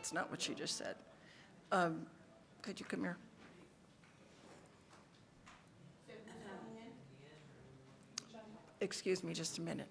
That's not what she just said. Could you come here? Excuse me just a minute.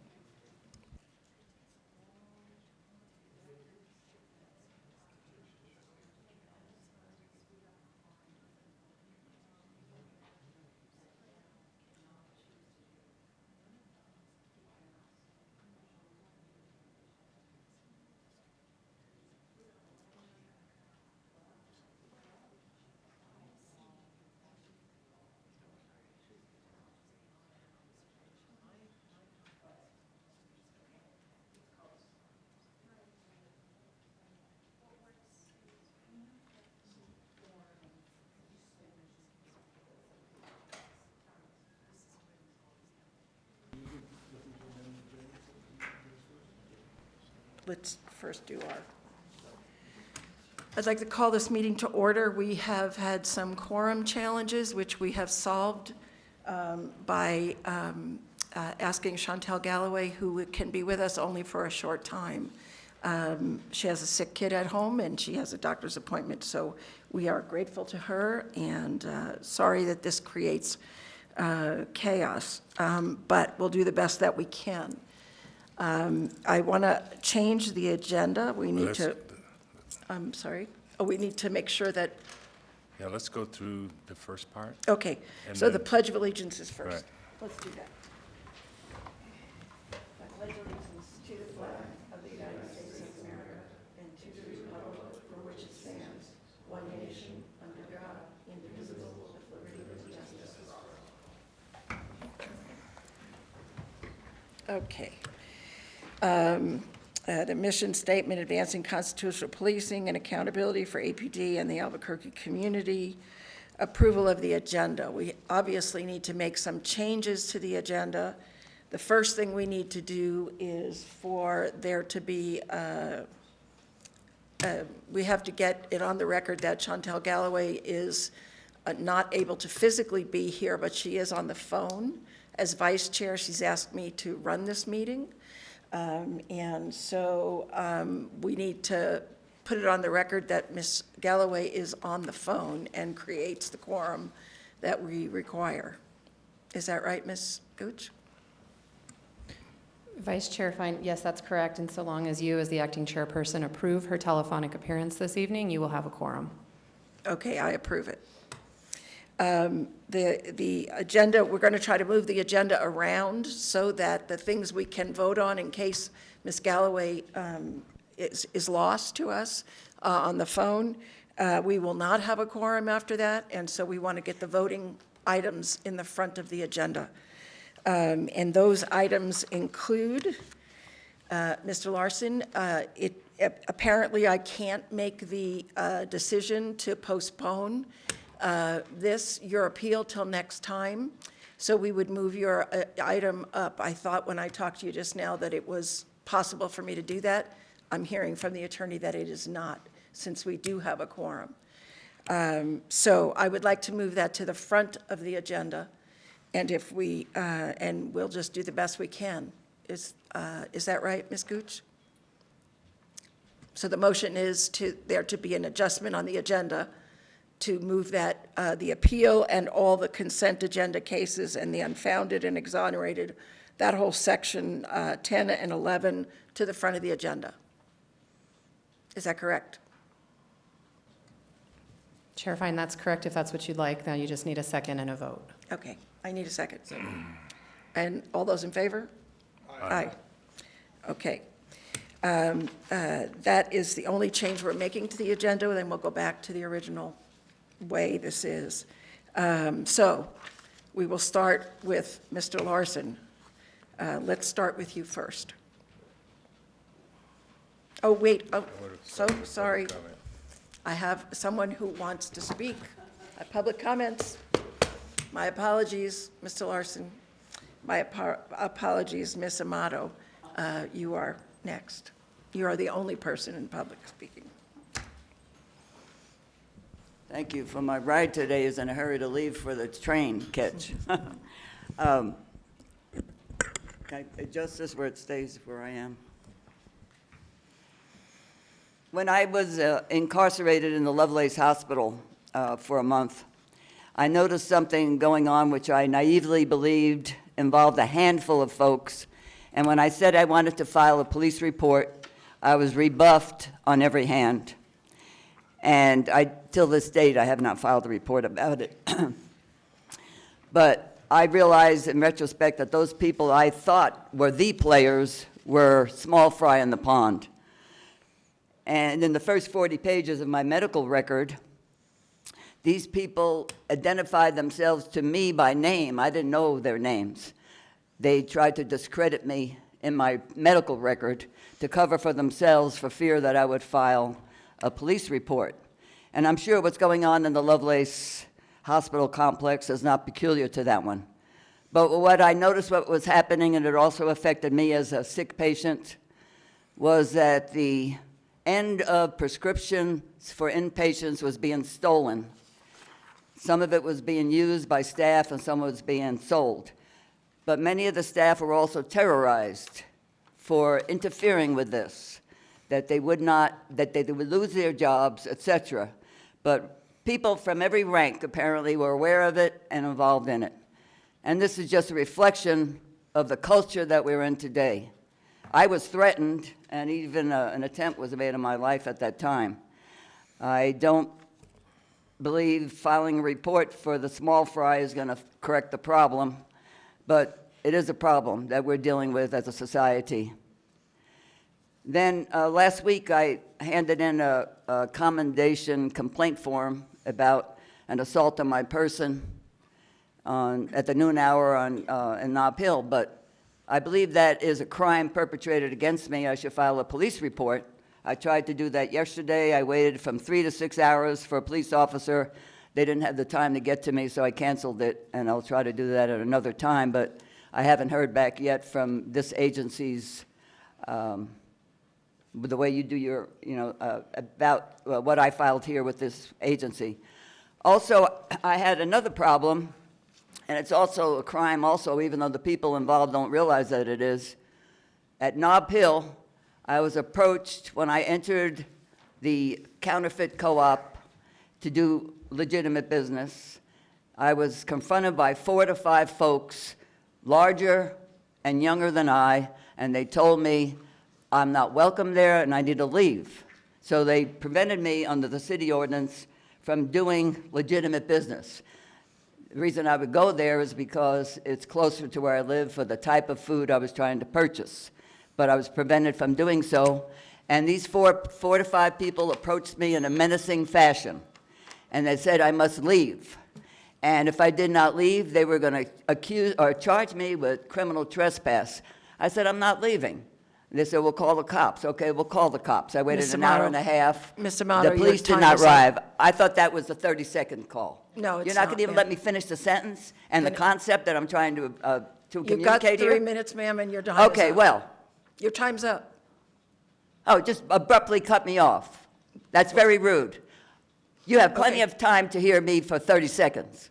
Let's first do our, I'd like to call this meeting to order. We have had some quorum challenges, which we have solved by asking Chantel Galloway, who can be with us only for a short time. She has a sick kid at home, and she has a doctor's appointment, so we are grateful to her, and sorry that this creates chaos, but we'll do the best that we can. I want to change the agenda. We need to, I'm sorry. Oh, we need to make sure that, Yeah, let's go through the first part. okay. And So the then- Pledge of Allegiance is first. Right. Let's do that. I pledge allegiance to the flag of the United States of America and to the republic for which it stands, one nation, under God, indivisible, with liberty and justice. Okay. The mission statement, advancing constitutional policing and accountability for APD and the Albuquerque community. Approval of the agenda. We obviously need to make some changes to the agenda. The first thing we need to do is for there to be, we have to get it on the record that Chantel Galloway is not able to physically be here, but she is on the phone. As vice chair, she's asked me to run this meeting. And so we need to put it on the record that Ms. Galloway is on the phone and creates the quorum that we require. Is that right, Ms. Gooch? Vice Chair Fine, yes, that's correct. And so long as you, as the acting chairperson, approve her telephonic appearance this evening, you will have a quorum. Okay, I approve it. The agenda, we're going to try to move the agenda around so that the things we can vote on in case Ms. Galloway is lost to us on the phone. We will not have a quorum after that, and so we want to get the voting items in the front of the agenda. And those items include, Mr. Larson, apparently I can't make the decision to postpone your appeal till next time, so we would move your item up. I thought when I talked to you just now that it was possible for me to do that. I'm hearing from the attorney that it is not, since we do have a quorum. So I would like to move that to the front of the agenda, and if we, and we'll just do the best we can. Is that right, Ms. Gooch? So the motion is there to be an adjustment on the agenda to move that, the appeal and all the consent agenda cases and the unfounded and exonerated, that whole section 10 and 11 to the front of the agenda. Is that correct? Chair Fine, that's correct if that's what you'd like. Now you just need a second and a vote. Okay, I need a second. And all those in favor? Aye. Okay. That is the only change we're making to the agenda, and then we'll go back to the original way this is. So we will start with Mr. Larson. Let's start with you first. Oh, wait, oh, so sorry. I have someone who wants to speak. Public comments. My apologies, Mr. Larson. My apologies, Ms. Amato. You are next. You are the only person in public speaking. Thank you. For my ride today is in a hurry to leave for the train catch. Can I adjust this where it stays where I am? When I was incarcerated in the Lovelace Hospital for a month, I noticed something going on which I naively believed involved a handful of folks. And when I said I wanted to file a police report, I was rebuffed on every hand. And till this date, I have not filed a report about it. But I realized in retrospect that those people I thought were the players were small fry in the pond. And in the first 40 pages of my medical record, these people identified themselves to me by name. I didn't know their names. They tried to discredit me in my medical record to cover for themselves for fear that I would file a police report. And I'm sure what's going on in the Lovelace Hospital complex is not peculiar to that one. But what I noticed what was happening, and it also affected me as a sick patient, was that the end of prescriptions for inpatients was being stolen. Some of it was being used by staff and some was being sold. But many of the staff were also terrorized for interfering with this, that they would lose their jobs, etc. But people from every rank apparently were aware of it and involved in it. And this is just a reflection of the culture that we're in today. I was threatened, and even an attempt was made on my life at that time. I don't believe filing a report for the small fry is going to correct the problem, but it is a problem that we're dealing with as a society. Then last week, I handed in a commendation complaint form about an assault on my person at the noon hour in Nob Hill, but I believe that is a crime perpetrated against me. I should file a police report. I tried to do that yesterday. I waited from 3 to 6 hours for a police officer. They didn't have the time to get to me, so I canceled it, and I'll try to do that at another time, but I haven't heard back yet from this agency's, the way you do your, about what I filed here with this agency. Also, I had another problem, and it's also a crime also, even though the people involved don't realize that it is. At Nob Hill, I was approached when I entered the counterfeit co-op to do legitimate business. I was confronted by 4 to 5 folks, larger and younger than I, and they told me I'm not welcome there and I need to leave. So they prevented me under the city ordinance from doing legitimate business. The reason I would go there is because it's closer to where I live for the type of food I was trying to purchase. But I was prevented from doing so. And these four to five people approached me in a menacing fashion. And they said I must leave. And if I did not leave, they were going to accuse or charge me with criminal trespass. I said, I'm not leaving. They said, we'll call the cops. Okay, we'll call the cops. I waited an hour and a half. Mr. Amato, the police did not arrive. I thought that was a 30-second call. No, it's You're not not, going to even ma'am. let me finish the sentence and the concept that I'm trying to You've got communicate 3 here? minutes, ma'am, and your time is up. Okay, well, Your time's up. oh, just abruptly cut me off. That's very rude. You have plenty Okay. of time to hear me for 30 seconds.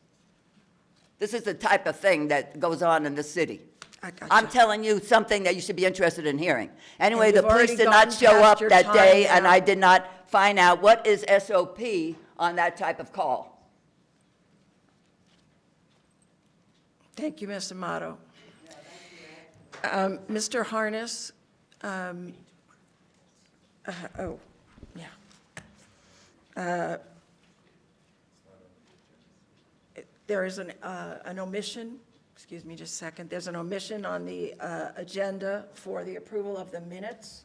This is the type of thing that goes on in the city. I got I'm you. telling you something that you should be interested in hearing. Anyway, And the you've police already did not gone show past up your that time day, and now. I did not find out what is SOP on that type of call. Thank you, Mr. Amato. Mr. Harness, oh, yeah. There is an omission, excuse me just a second, there's an omission on the agenda for the approval of the minutes.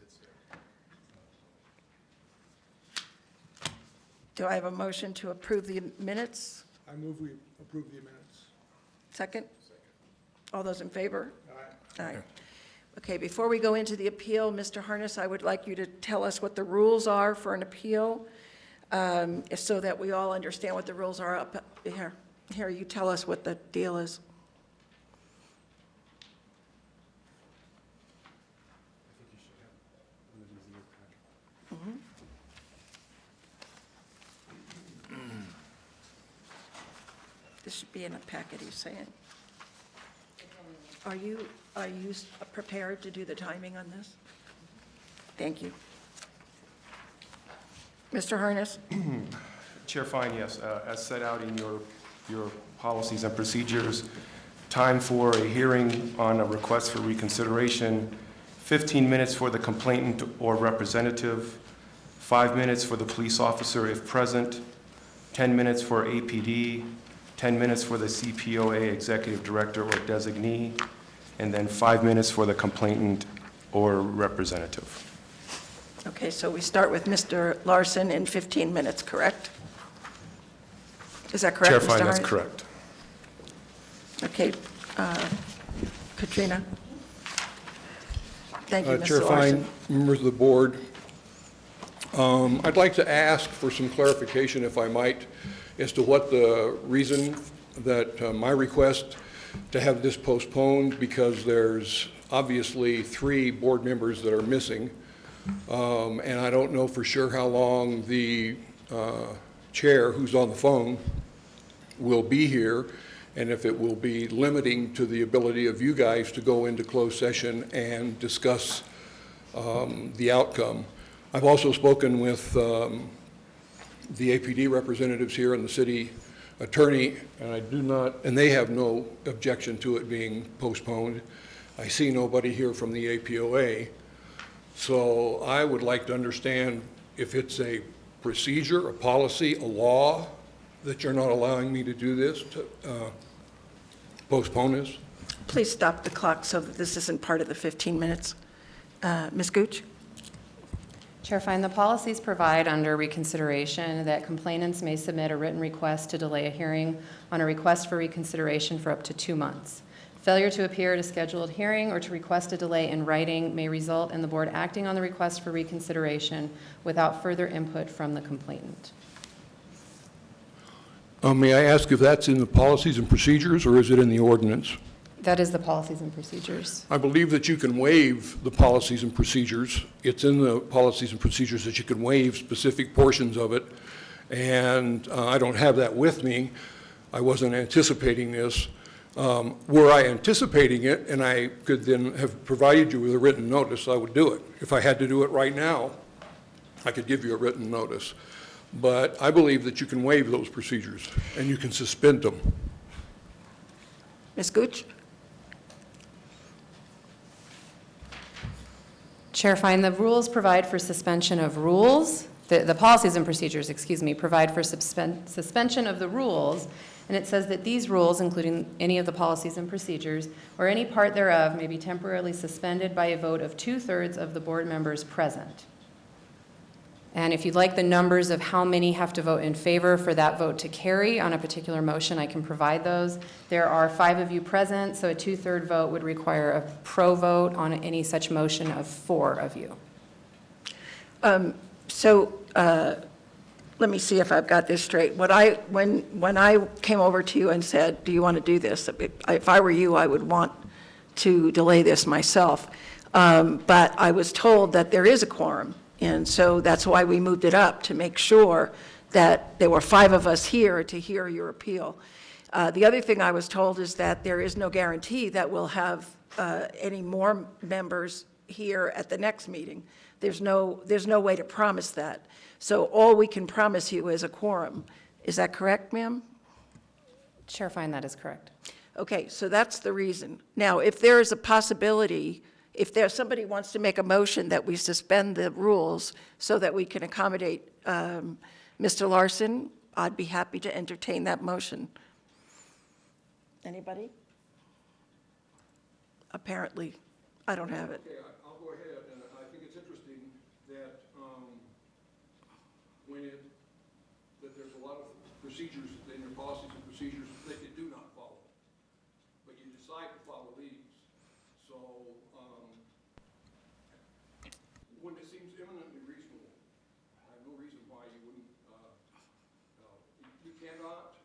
Do I have a motion to approve the minutes? I move we approve the minutes. Second? All those in favor? Aye. Okay, before we go into the appeal, Mr. Harness, I would like you to tell us what the rules are for an appeal, so that we all understand what the rules are up here. Here, you tell us what the deal is. This should be in a packet, he's saying. Are you prepared to do the timing on this? Thank you. Mr. Harness? Chair Fine, yes. As set out in your policies and procedures, time for a hearing on a request for reconsideration, 15 minutes for the complainant or representative, 5 minutes for the police officer if present, 10 minutes for APD, 10 minutes for the CPOA executive director or designee, and then 5 minutes for the complainant or representative. Okay, so we start with Mr. Larson in 15 minutes, correct? Is that correct, Chair Mr. Fine, Harness? that's correct. Okay, Katrina? Thank you, Chair Mr. Larson. Fine, members of the board, I'd like to ask for some clarification, if I might, as to what the reason that my request to have this postponed, because there's obviously 3 board members that are missing, and I don't know for sure how long the chair, who's on the phone, will be here, and if it will be limiting to the ability of you guys to go into closed session and discuss the outcome. I've also spoken with the APD representatives here and the city attorney, and they have no objection to it being postponed. I see nobody here from the APOA, so I would like to understand if it's a procedure, a policy, a law that you're not allowing me to do this, to postpone this. Please stop the clock so that this isn't part of the 15 minutes. Ms. Gooch? Chair Fine, the policies provide under reconsideration that complainants may submit a written request to delay a hearing on a request for reconsideration for up to 2 months. Failure to appear at a scheduled hearing or to request a delay in writing may result in the board acting on the request for reconsideration without further input from the complainant. May I ask if that's in the policies and procedures, or is it in the ordinance? That is the policies and procedures. I believe that you can waive the policies and procedures. It's in the policies and procedures that you can waive specific portions of it, and I don't have that with me. I wasn't anticipating this. Were I anticipating it, and I could then have provided you with a written notice, I would do it. If I had to do it right now, I could give you a written notice. But I believe that you can waive those procedures, and you can suspend them. Ms. Gooch? Chair Fine, the rules provide for suspension of rules. The policies and procedures, provide for suspension of the rules, and it says that these rules, including any of the policies and procedures, or any part thereof, may be temporarily suspended by a vote of 2/3 of the board members present. And if you'd like the numbers of how many have to vote in favor for that vote to carry on a particular motion, I can provide those. There are 5 of you present, so a 2/3 vote would require a pro vote on any such motion of 4 of you. Let me see if I've got this straight. When I came over to you and said, do you want to do this? If I were you, I would want to delay this myself. But I was told that there is a quorum. And so that's why we moved it up, to make sure that there were 5 of us here to hear your appeal. The other thing I was told is that there is no guarantee that we'll have any more members here at the next meeting. There's no way to promise that. So all we can promise you is a quorum. Is that correct, ma'am? Chair Fine, that is correct. Okay, so that's the reason. Now, if there is a possibility, if somebody wants to make a motion that we suspend the rules so that we can accommodate Mr. Larson, I'd be happy to entertain that motion. Anybody? Apparently, I don't have it. Okay, I'll go ahead, and I think it's interesting that that there's a lot of procedures in your policies and procedures that you do not follow, but you decide to follow these. So when it seems eminently reasonable, I have no reason why you wouldn't. You cannot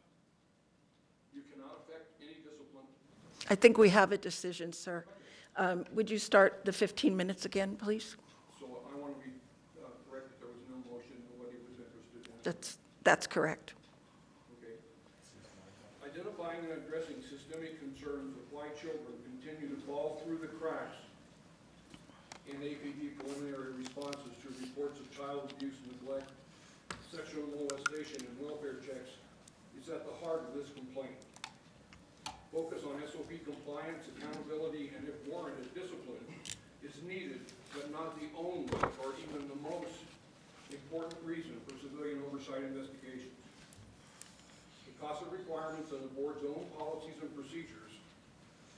affect any discipline. I think we have a decision, sir. Would you start the 15 minutes again, please? So I want to be correct that there was no motion, nobody was interested in it. That's correct. Okay. Identifying and addressing systemic concerns of why children continue to fall through the cracks in APD preliminary responses to reports of child abuse, neglect, sexual molestation and welfare checks is at the heart of this complaint. Focus on SOP compliance, accountability, and if warranted, discipline is needed, but not the only or even the most important reason for civilian oversight investigations. The CASA requirements of the board's own policies and procedures,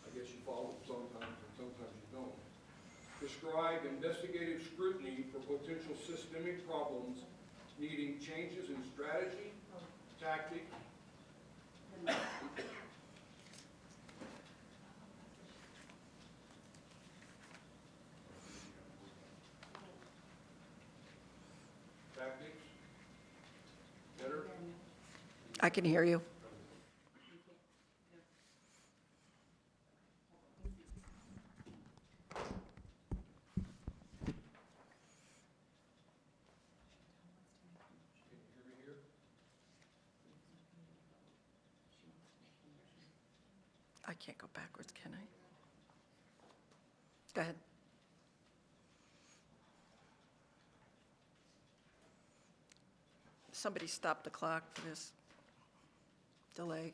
I guess you follow them sometimes and sometimes you don't, prescribe investigative scrutiny for potential systemic problems needing changes in strategy, tactic, better? I can hear you. I can't go backwards, can I? Go ahead. Somebody stop the clock for this delay.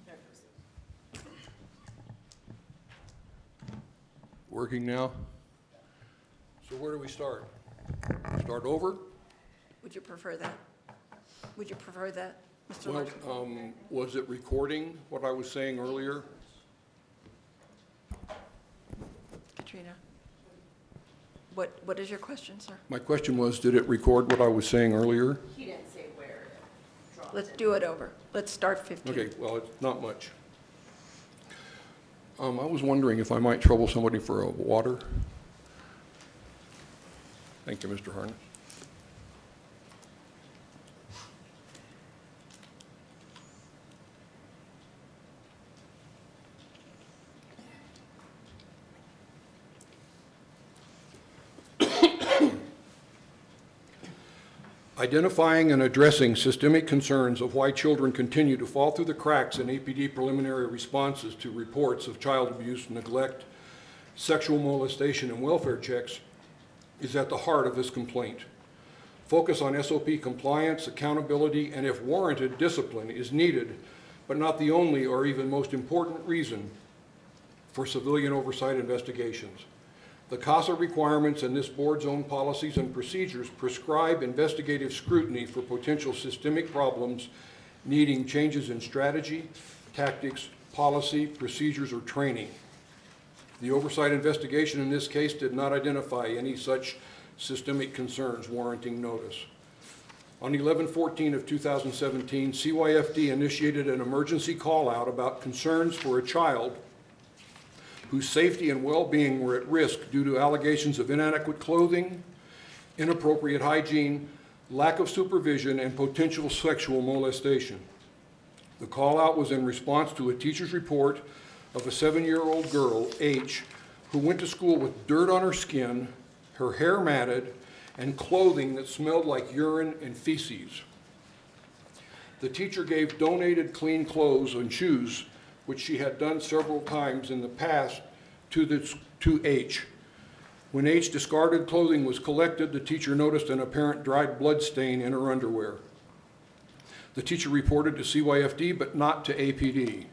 Test. Working now? So where do we start? Start over? Would you prefer that? Would you prefer that, Mr. Well, Larson? was it recording what I was saying earlier? Katrina? What is your question, sir? My question was, did it record what I was saying earlier? He didn't say where it dropped. Let's do it over. Let's start 15. Okay, well, it's not much. I was wondering if I might trouble somebody for a water. Thank you, Mr. Harness. Identifying and addressing systemic concerns of why children continue to fall through the cracks in APD preliminary responses to reports of child abuse, neglect, sexual molestation, and welfare checks is at the heart of this complaint. Focus on SOP compliance, accountability, and if warranted, discipline is needed, but not the only or even most important reason for civilian oversight investigations. The CASA requirements and this board's own policies and procedures prescribe investigative scrutiny for potential systemic problems needing changes in strategy, tactics, policy, procedures, or training. The oversight investigation in this case did not identify any such systemic concerns warranting notice. On 11/14 of 2017, CYFD initiated an emergency call-out about concerns for a child whose safety and well-being were at risk due to allegations of inadequate clothing, inappropriate hygiene, lack of supervision, and potential sexual molestation. The call-out was in response to a teacher's report of a 7-year-old girl, H, who went to school with dirt on her skin, her hair matted, and clothing that smelled like urine and feces. The teacher gave donated clean clothes and shoes, which she had done several times in the past, to H. When H discarded clothing was collected, the teacher noticed an apparent dried blood stain in her underwear. The teacher reported to CYFD, but not to APD.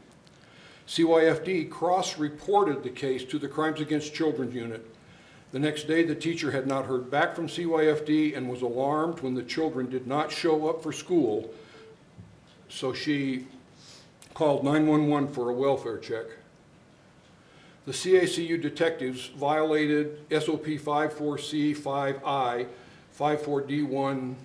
CYFD cross-reported the case to the Crimes Against Children Unit. The next day, the teacher had not heard back from CYFD and was alarmed when the children did not show up for school, so she called 911 for a welfare check. The CACU detectives violated SOP 54C 5I, 54D1,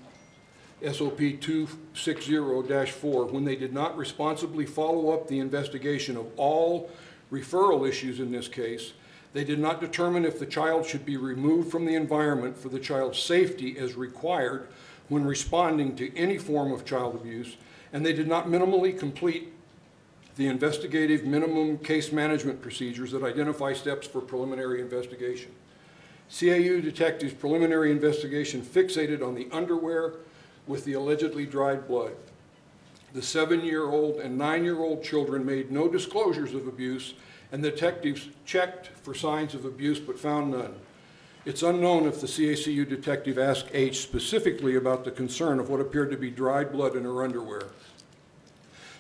SOP 260-4 when they did not responsibly follow up the investigation of all referral issues in this case. They did not determine if the child should be removed from the environment for the child's safety as required when responding to any form of child abuse, and they did not minimally complete the investigative minimum case management procedures that identify steps for preliminary investigation. CAU detectives' preliminary investigation fixated on the underwear with the allegedly dried blood. The 7-year-old and 9-year-old children made no disclosures of abuse, and the detectives checked for signs of abuse but found none. It's unknown if the CACU detective asked H specifically about the concern of what appeared to be dried blood in her underwear.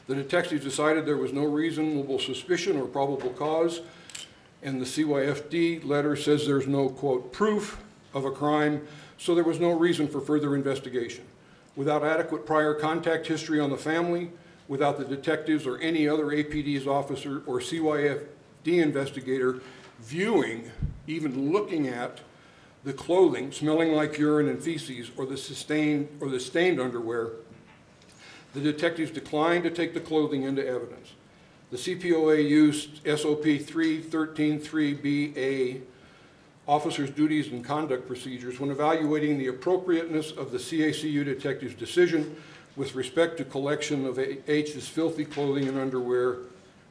The detectives decided there was no reasonable suspicion or probable cause, and the CYFD letter says there's no, quote, proof of a crime, so there was no reason for further investigation. Without adequate prior contact history on the family, without the detectives or any other APD's officer or CYFD investigator viewing, even looking at the clothing smelling like urine and feces or the stained underwear, the detectives declined to take the clothing into evidence. The CPOA used SOP 313.3BA, Officers' Duties and Conduct Procedures, when evaluating the appropriateness of the CACU detective's decision with respect to collection of H's filthy clothing and underwear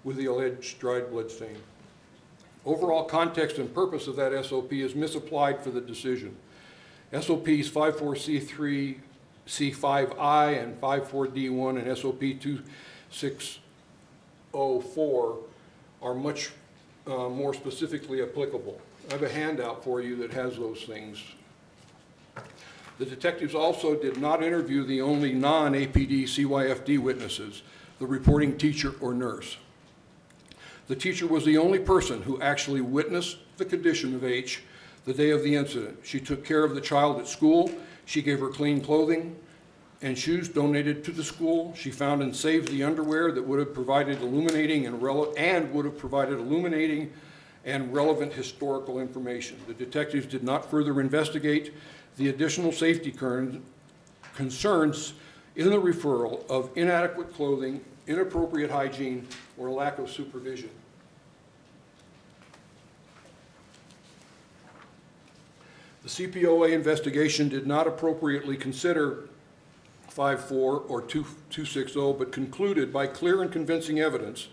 with the alleged dried blood stain. Overall context and purpose of that SOP is misapplied for the decision. SOPs 54C3, C5I, and 54D1 and SOP 2604 are much more specifically applicable. I have a handout for you that has those things. The detectives also did not interview the only non-APD CYFD witnesses, the reporting teacher or nurse. The teacher was the only person who actually witnessed the condition of H the day of the incident. She took care of the child at school. She gave her clean clothing and shoes donated to the school. She found and saved the underwear that would have provided illuminating and relevant historical information. The detectives did not further investigate the additional safety concerns in the referral of inadequate clothing, inappropriate hygiene, or lack of supervision. The CPOA investigation did not appropriately consider 54 or 260, but concluded by clear and convincing evidence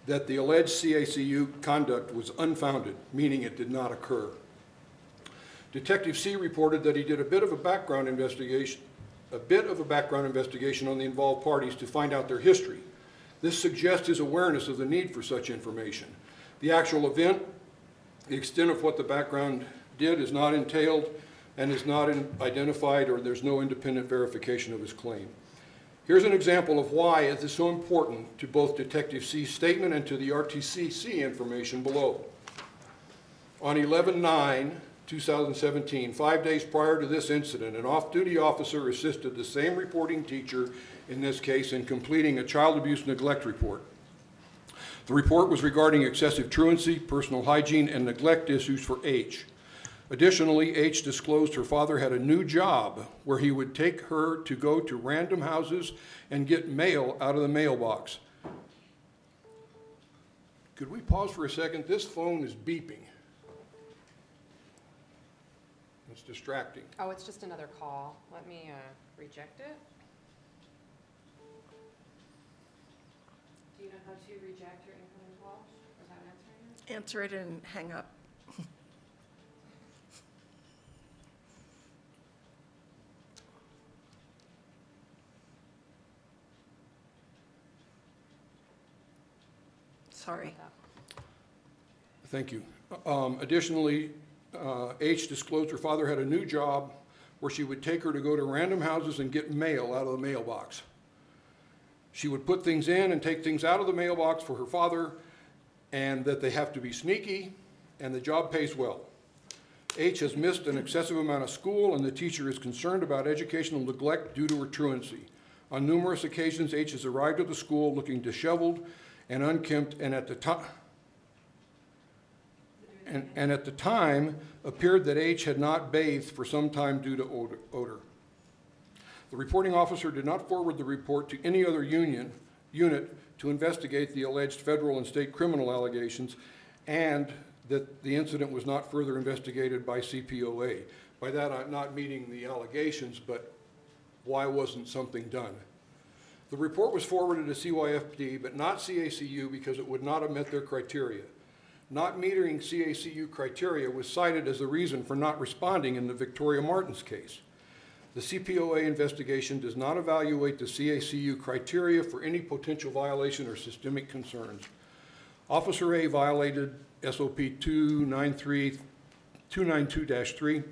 that the alleged CACU conduct was unfounded, meaning it did not occur. Detective C reported that he did a bit of a background investigation on the involved parties to find out their history. This suggests his awareness of the need for such information. The actual event, the extent of what the background did is not entailed and is not identified, or there's no independent verification of his claim. Here's an example of why it is so important to both Detective C's statement and to the RTCC information below. On 11/9/2017, 5 days prior to this incident, an off-duty officer assisted the same reporting teacher, in this case, in completing a child abuse neglect report. The report was regarding excessive truancy, personal hygiene, and neglect issues for H. Additionally, H disclosed her father had a new job where he would take her to go to random houses and get mail out of the mailbox. Could we pause for a second? This phone is beeping. It's distracting. Oh, it's just another call. Let me reject it. Do you know how to reject your incoming call without answering it? Answer it and hang up. Sorry. Thank you. Additionally, H disclosed her father had a new job where she would take her to go to random houses and get mail out of the mailbox. She would put things in and take things out of the mailbox for her father, and that they have to be sneaky, and the job pays well. H has missed an excessive amount of school, and the teacher is concerned about educational neglect due to her truancy. On numerous occasions, H has arrived at the school looking disheveled and unkempt, and at the time appeared that H had not bathed for some time due to odor. The reporting officer did not forward the report to any other unit to investigate the alleged federal and state criminal allegations, and that the incident was not further investigated by CPOA. By that, I'm not meeting the allegations, but why wasn't something done? The report was forwarded to CYFD, but not CACU because it would not have met their criteria. Not meeting CACU criteria was cited as the reason for not responding in the Victoria Martins case. The CPOA investigation does not evaluate the CACU criteria for any potential violation or systemic concerns. Officer A violated SOP 292-3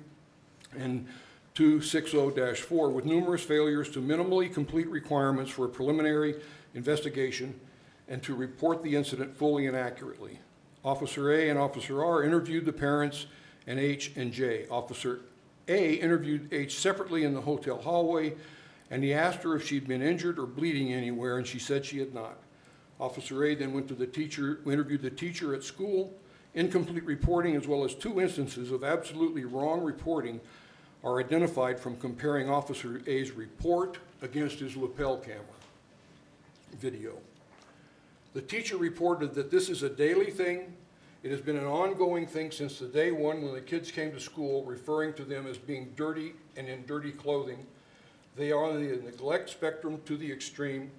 and 260-4 with numerous failures to minimally complete requirements for a preliminary investigation and to report the incident fully and accurately. Officer A and Officer R interviewed the parents and H and J. Officer A interviewed H separately in the hotel hallway, and he asked her if she'd been injured or bleeding anywhere, and she said she had not. Officer A then went to the teacher, interviewed the teacher at school. Incomplete reporting, as well as 2 instances of absolutely wrong reporting, are identified from comparing Officer A's report against his lapel camera video. The teacher reported that this is a daily thing. It has been an ongoing thing since the day one when the kids came to school, referring to them as being dirty and in dirty clothing. They are on the neglect spectrum to the extreme.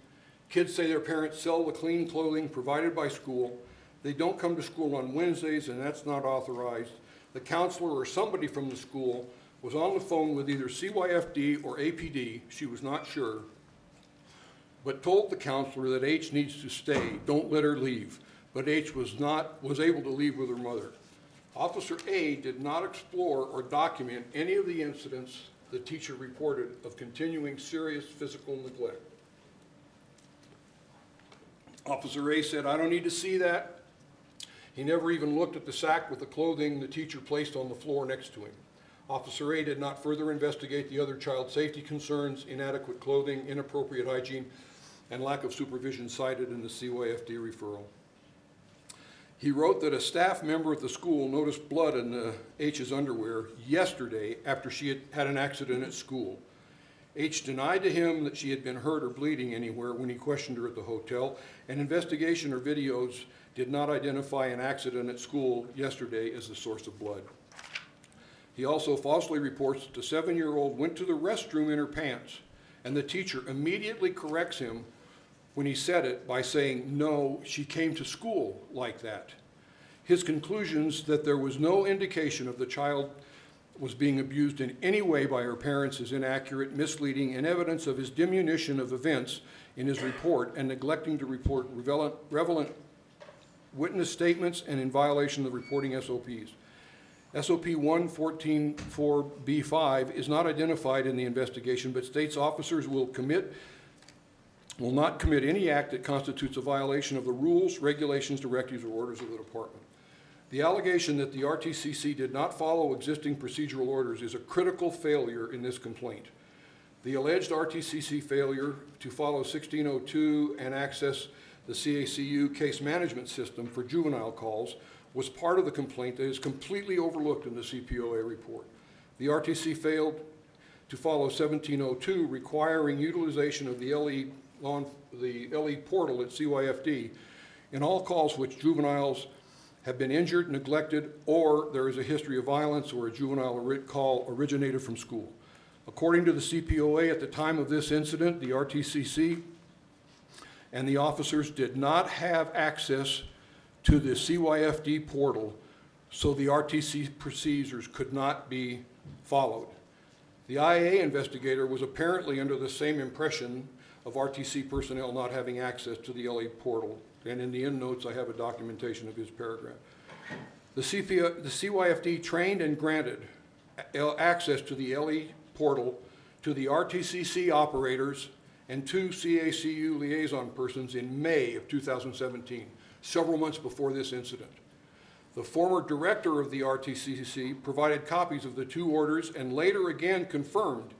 Kids say their parents sell the clean clothing provided by school. They don't come to school on Wednesdays, and that's not authorized. The counselor or somebody from the school was on the phone with either CYFD or APD, she was not sure, but told the counselor that H needs to stay, don't let her leave. But H was able to leave with her mother. Officer A did not explore or document any of the incidents the teacher reported of continuing serious physical neglect. Officer A said, I don't need to see that. He never even looked at the sack with the clothing the teacher placed on the floor next to him. Officer A did not further investigate the other child safety concerns, inadequate clothing, inappropriate hygiene, and lack of supervision cited in the CYFD referral. He wrote that a staff member at the school noticed blood in H's underwear yesterday after she had had an accident at school. H denied to him that she had been hurt or bleeding anywhere when he questioned her at the hotel, and investigation or videos did not identify an accident at school yesterday as the source of blood. He also falsely reports that the 7-year-old went to the restroom in her pants, and the teacher immediately corrects him when he said it by saying, no, she came to school like that. His conclusions that there was no indication of the child was being abused in any way by her parents is inaccurate, misleading, and evidence of his diminution of events in his report and neglecting to report relevant witness statements and in violation of the reporting SOPs. SOP 114.4B5 is not identified in the investigation, but states officers will not commit any act that constitutes a violation of the rules, regulations, directives, or orders of the department. The allegation that the RTCC did not follow existing procedural orders is a critical failure in this complaint. The alleged RTCC failure to follow 1602 and access the CACU case management system for juvenile calls was part of the complaint that is completely overlooked in the CPOA report. The RTC failed to follow 1702, requiring utilization of the LE portal at CYFD in all calls which juveniles have been injured, neglected, or there is a history of violence or a juvenile call originated from school. According to the CPOA, at the time of this incident, the RTCC and the officers did not have access to the CYFD portal, so the RTC procedures could not be followed. The IA investigator was apparently under the same impression of RTC personnel not having access to the LE portal, and in the end notes I have a documentation of his paragraph. The CYFD trained and granted access to the LE portal to the RTCC operators and 2 CACU liaison persons in May of 2017. Several months before this incident. The former director of the RTCC provided copies of the 2 orders and later again confirmed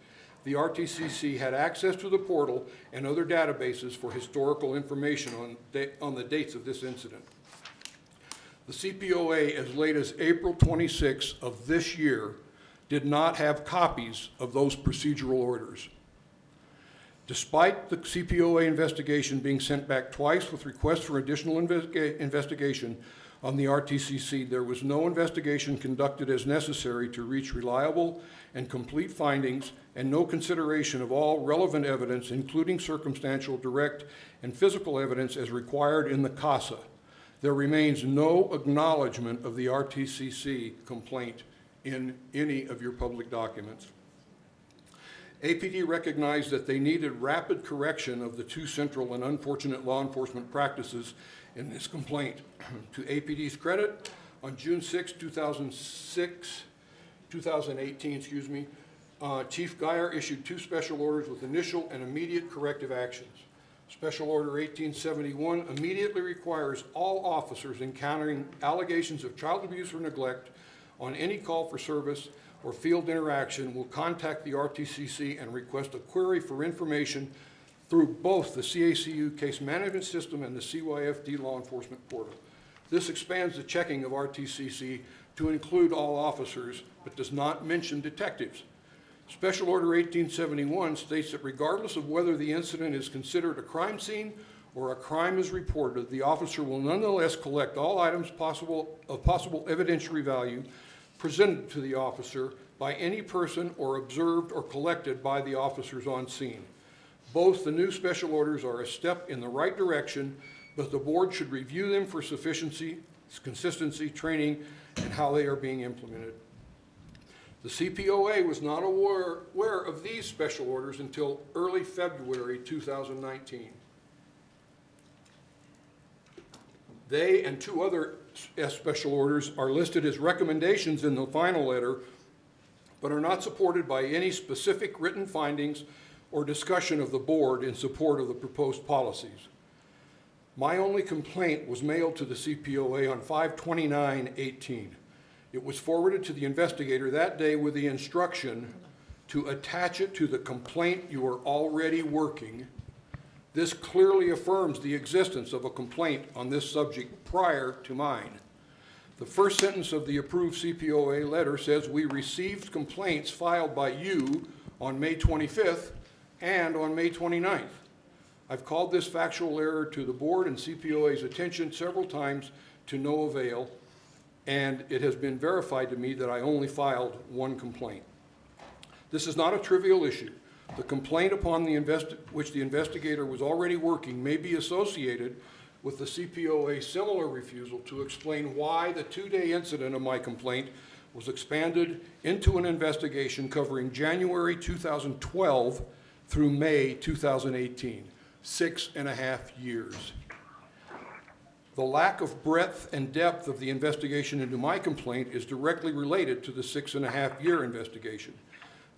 the RTCC had access to the portal and other databases for historical information on the dates of this incident. The CPOA, as late as April 26 of this year, did not have copies of those procedural orders. Despite the CPOA investigation being sent back twice with requests for additional investigation, on the RTCC, there was no investigation conducted as necessary to reach reliable and complete findings, and no consideration of all relevant evidence, including circumstantial, direct, and physical evidence as required in the CASA. There remains no acknowledgement of the RTCC complaint in any of your public documents. APD recognized that they needed rapid correction of the two central and unfortunate law enforcement practices in this complaint. To APD's credit, on June 6, 2018, Chief Geyer issued 2 special orders with initial and immediate corrective actions. Special Order 1871 immediately requires all officers encountering allegations of child abuse or neglect on any call for service or field interaction will contact the RTCC and request a query for information through both the CACU case management system and the CYFD law enforcement portal. This expands the checking of RTCC to include all officers, but does not mention detectives. Special Order 1871 states that regardless of whether the incident is considered a crime scene or a crime is reported, the officer will nonetheless collect all items of possible evidentiary value presented to the officer by any person or observed or collected by the officers on scene. Both the new special orders are a step in the right direction, but the board should review them for sufficiency, consistency, training, and how they are being implemented. The CPOA was not aware of these special orders until early February 2019. They and 2 other special orders are listed as recommendations in the final letter, but are not supported by any specific written findings or discussion of the board in support of the proposed policies. My only complaint was mailed to the CPOA on 5/29/18. It was forwarded to the investigator that day with the instruction to attach it to the complaint you are already working. This clearly affirms the existence of a complaint on this subject prior to mine. The first sentence of the approved CPOA letter says we received complaints filed by you on May 25th and on May 29th. I've called this factual error to the board and CPOA's attention several times to no avail, and it has been verified to me that I only filed 1 complaint. This is not a trivial issue. The complaint upon which the investigator was already working may be associated with the CPOA's similar refusal to explain why the 2-day incident of my complaint was expanded into an investigation covering January 2012 through May 2018, 6.5 years. The lack of breadth and depth of the investigation into my complaint is directly related to the 6.5-year investigation.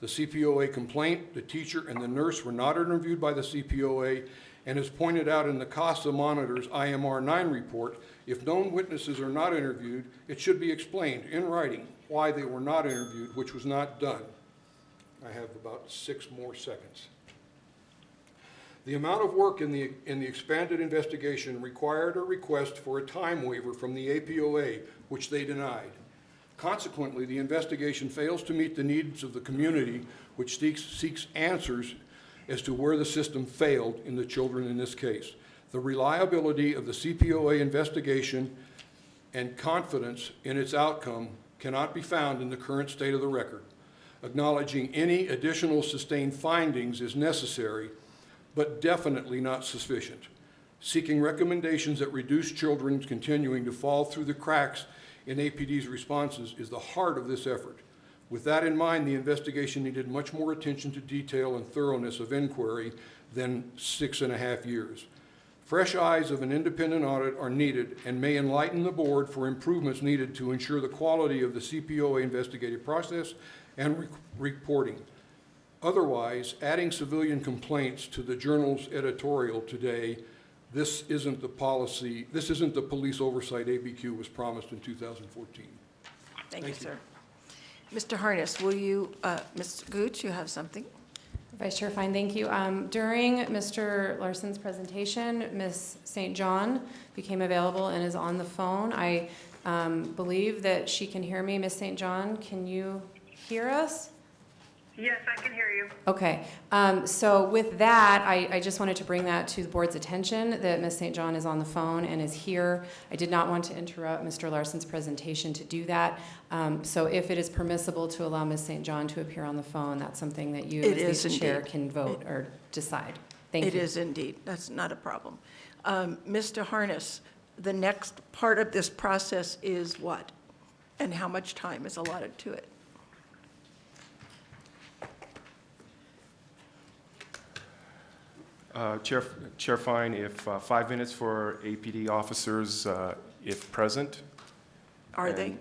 The CPOA complaint, the teacher, and the nurse were not interviewed by the CPOA, and as pointed out in the CASA Monitor's IMR 9 report, if known witnesses are not interviewed, it should be explained in writing why they were not interviewed, which was not done. I have about 6 more seconds. The amount of work in the expanded investigation required a request for a time waiver from the APOA, which they denied. Consequently, the investigation fails to meet the needs of the community, which seeks answers as to where the system failed in the children in this case. The reliability of the CPOA investigation and confidence in its outcome cannot be found in the current state of the record. Acknowledging any additional sustained findings is necessary, but definitely not sufficient. Seeking recommendations that reduce children continuing to fall through the cracks in APD's responses is the heart of this effort. With that in mind, the investigation needed much more attention to detail and thoroughness of inquiry than 6.5 years. Fresh eyes of an independent audit are needed and may enlighten the board for improvements needed to ensure the quality of the CPOA investigative process and reporting. Otherwise, adding civilian complaints to the Journal's editorial today, this isn't the police oversight ABQ was promised in 2014. Thank you, sir. Mr. Harness, will you, Ms. Gooch, you have something? Vice Chair Fine, thank you. During Mr. Larson's presentation, Ms. St. John became available and is on the phone. I believe that she can hear me. Ms. St. John, can you hear us? Yes, I can hear you. Okay, so with that, I just wanted to bring that to the board's attention, that Ms. St. John is on the phone and is here. I did not want to interrupt Mr. Larson's presentation to do that. So if it is permissible to allow Ms. St. John to appear on the phone, that's something that you, It as the is chair, indeed. can vote or decide. Thank you. It is indeed. That's not a problem. Mr. Harness, the next part of this process is what? And how much time is allotted to it? Chair Fine, if 5 minutes for APD officers, if present, Are they? And,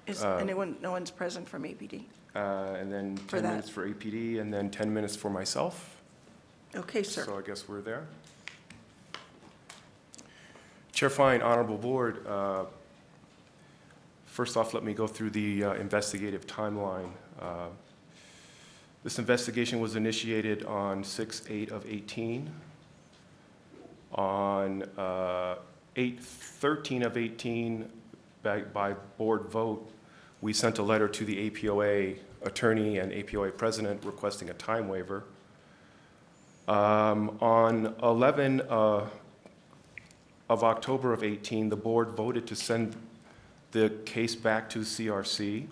Is anyone, no one's present from APD? and then For 10 that. minutes for APD, and then 10 minutes for myself. Okay, sir. So I guess we're there. Chair Fine, Honorable Board, first off, let me go through the investigative timeline. This investigation was initiated on 6/8 of 18. On 8/13 of 18, by board vote, we sent a letter to the APOA attorney and APOA president requesting a time waiver. On 11 of October of 18, the board voted to send the case back to CRC.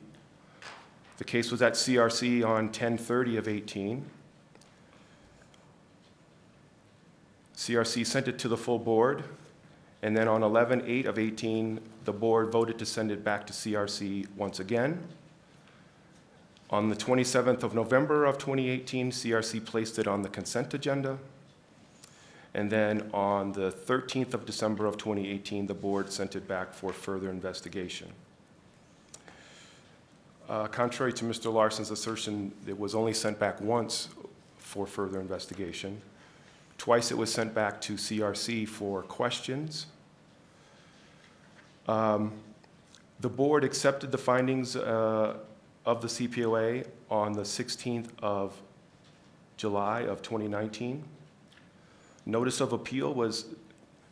The case was at CRC on 10/30 of 18. CRC sent it to the full board, and then on 11/8 of 18, the board voted to send it back to CRC once again. On the 27th of November of 2018, CRC placed it on the consent agenda. And then on the 13th of December of 2018, the board sent it back for further investigation. Contrary to Mr. Larson's assertion, it was only sent back once for further investigation. Twice it was sent back to CRC for questions. The board accepted the findings of the CPOA on the 16th of July of 2019. Notice of appeal was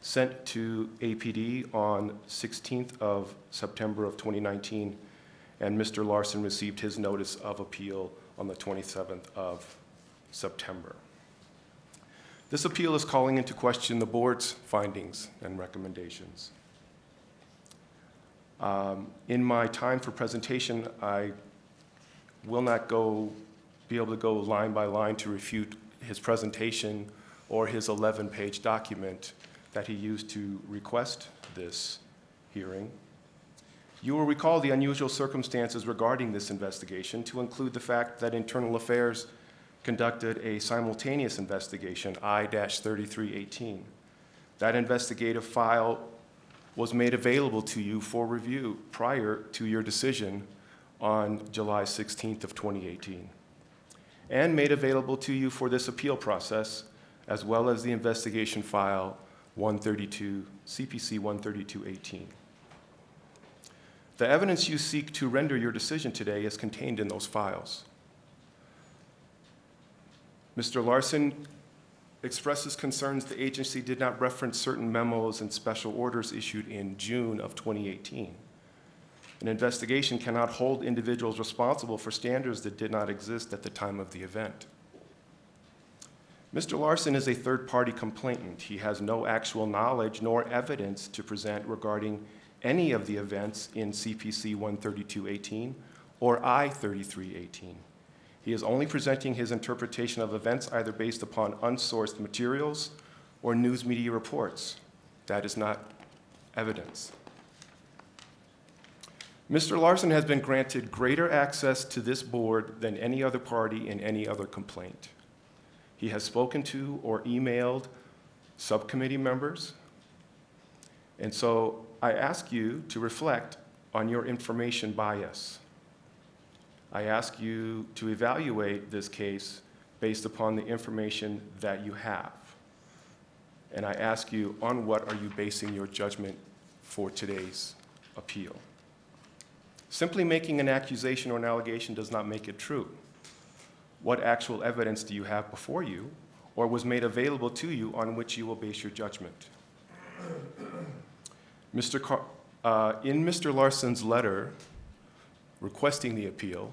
sent to APD on 16th of September of 2019, and Mr. Larson received his notice of appeal on the 27th of September. This appeal is calling into question the board's findings and recommendations. In my time for presentation, I will not be able to go line by line to refute his presentation or his 11-page document that he used to request this hearing. You will recall the unusual circumstances regarding this investigation to include the fact that Internal Affairs conducted a simultaneous investigation, I-3318. That investigative file was made available to you for review prior to your decision on July 16th of 2018, and made available to you for this appeal process, as well as the investigation file 132, CPC 13218. The evidence you seek to render your decision today is contained in those files. Mr. Larson expresses concerns the agency did not reference certain memos and special orders issued in June of 2018. An investigation cannot hold individuals responsible for standards that did not exist at the time of the event. Mr. Larson is a third-party complainant. He has no actual knowledge nor evidence to present regarding any of the events in CPC 13218 or I-3318. He is only presenting his interpretation of events either based upon unsourced materials or news media reports. That is not evidence. Mr. Larson has been granted greater access to this board than any other party in any other complaint. He has spoken to or emailed subcommittee members. And so I ask you to reflect on your information bias. I ask you to evaluate this case based upon the information that you have. And I ask you, on what are you basing your judgment for today's appeal? Simply making an accusation or an allegation does not make it true. What actual evidence do you have before you or was made available to you on which you will base your judgment? In Mr. Larson's letter requesting the appeal,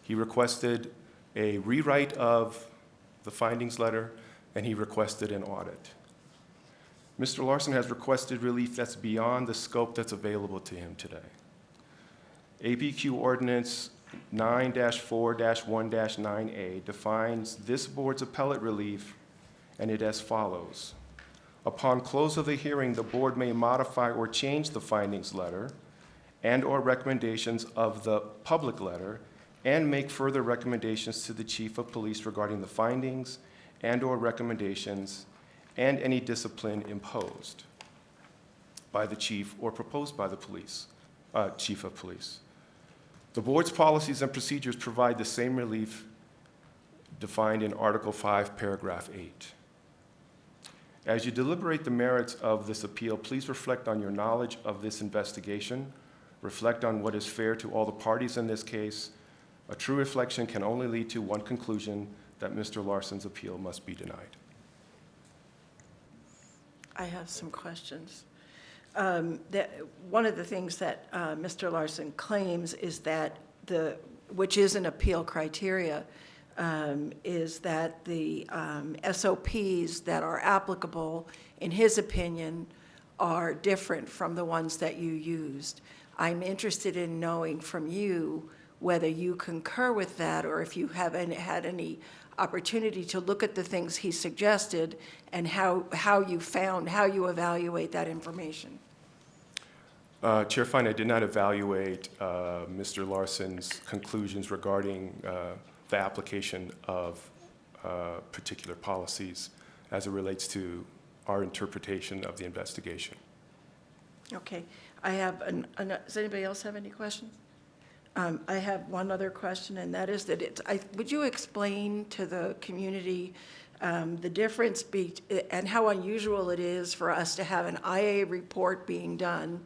he requested a rewrite of the findings letter, and he requested an audit. Mr. Larson has requested relief that's beyond the scope that's available to him today. APQ Ordinance 9-4-1-9A defines this board's appellate relief, and it as follows. Upon close of the hearing, the board may modify or change the findings letter and/or recommendations of the public letter and make further recommendations to the chief of police regarding the findings and/or recommendations and any discipline imposed by the chief or proposed by the chief of police. The board's policies and procedures provide the same relief defined in Article 5, Paragraph 8. As you deliberate the merits of this appeal, please reflect on your knowledge of this investigation. Reflect on what is fair to all the parties in this case. A true reflection can only lead to one conclusion, that Mr. Larson's appeal must be denied. I have some questions. One of the things that Mr. Larson claims is that which is an appeal criteria, is that the SOPs that are applicable, in his opinion, are different from the ones that you used. I'm interested in knowing from you whether you concur with that, or if you haven't had any opportunity to look at the things he suggested and how you evaluate that information. Chair Fine, I did not evaluate Mr. Larson's conclusions regarding the application of particular policies as it relates to our interpretation of the investigation. Okay. I have, does anybody else have any questions? I have one other question, and that is that would you explain to the community the difference and how unusual it is for us to have an IA report being done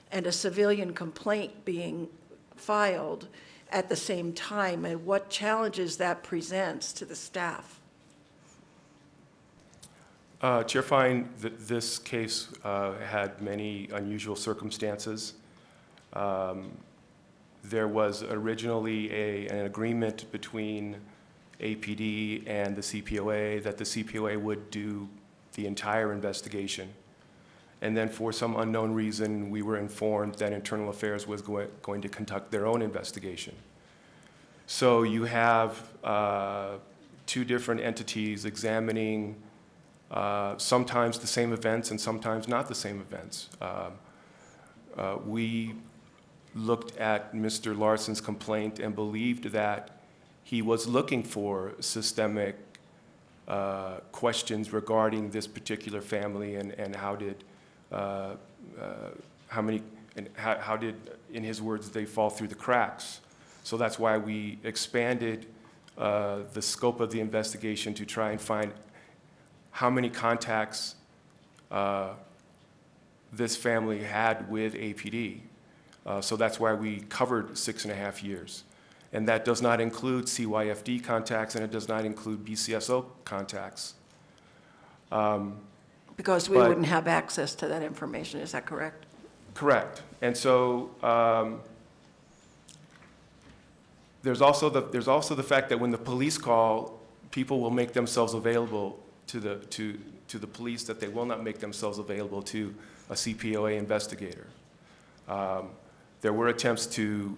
and a civilian complaint being filed at the same time, and what challenges that presents to the staff? Chair Fine, this case had many unusual circumstances. There was originally an agreement between APD and the CPOA that the CPOA would do the entire investigation. And then for some unknown reason, we were informed that Internal Affairs was going to conduct their own investigation. So you have two different entities examining sometimes the same events and sometimes not the same events. We looked at Mr. Larson's complaint and believed that he was looking for systemic questions regarding this particular family and how did, in his words, they fall through the cracks. So that's why we expanded the scope of the investigation to try and find how many contacts this family had with APD. So that's why we covered 6.5 years. And that does not include CYFD contacts, and it does not include BCSO contacts. Because we wouldn't have access to that information, is that correct? Correct. And so there's also the fact that when the police call, people will make themselves available to the police, that they will not make themselves available to a CPOA investigator. There were attempts to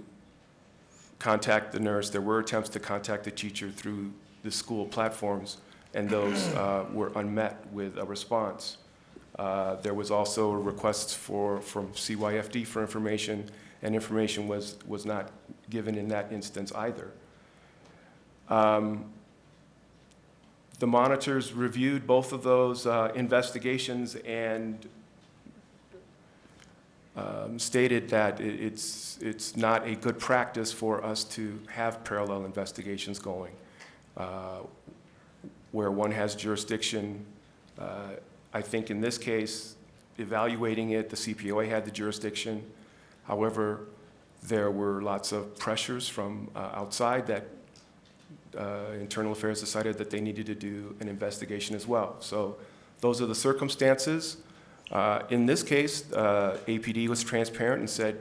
contact the nurse. There were attempts to contact the teacher through the school platforms, and those were unmet with a response. There was also requests from CYFD for information, and information was not given in that instance either. The monitors reviewed both of those investigations and stated that it's not a good practice for us to have parallel investigations going. Where one has jurisdiction, I think in this case, evaluating it, the CPOA had the jurisdiction. However, there were lots of pressures from outside that Internal Affairs decided that they needed to do an investigation as well. So those are the circumstances. In this case, APD was transparent and said,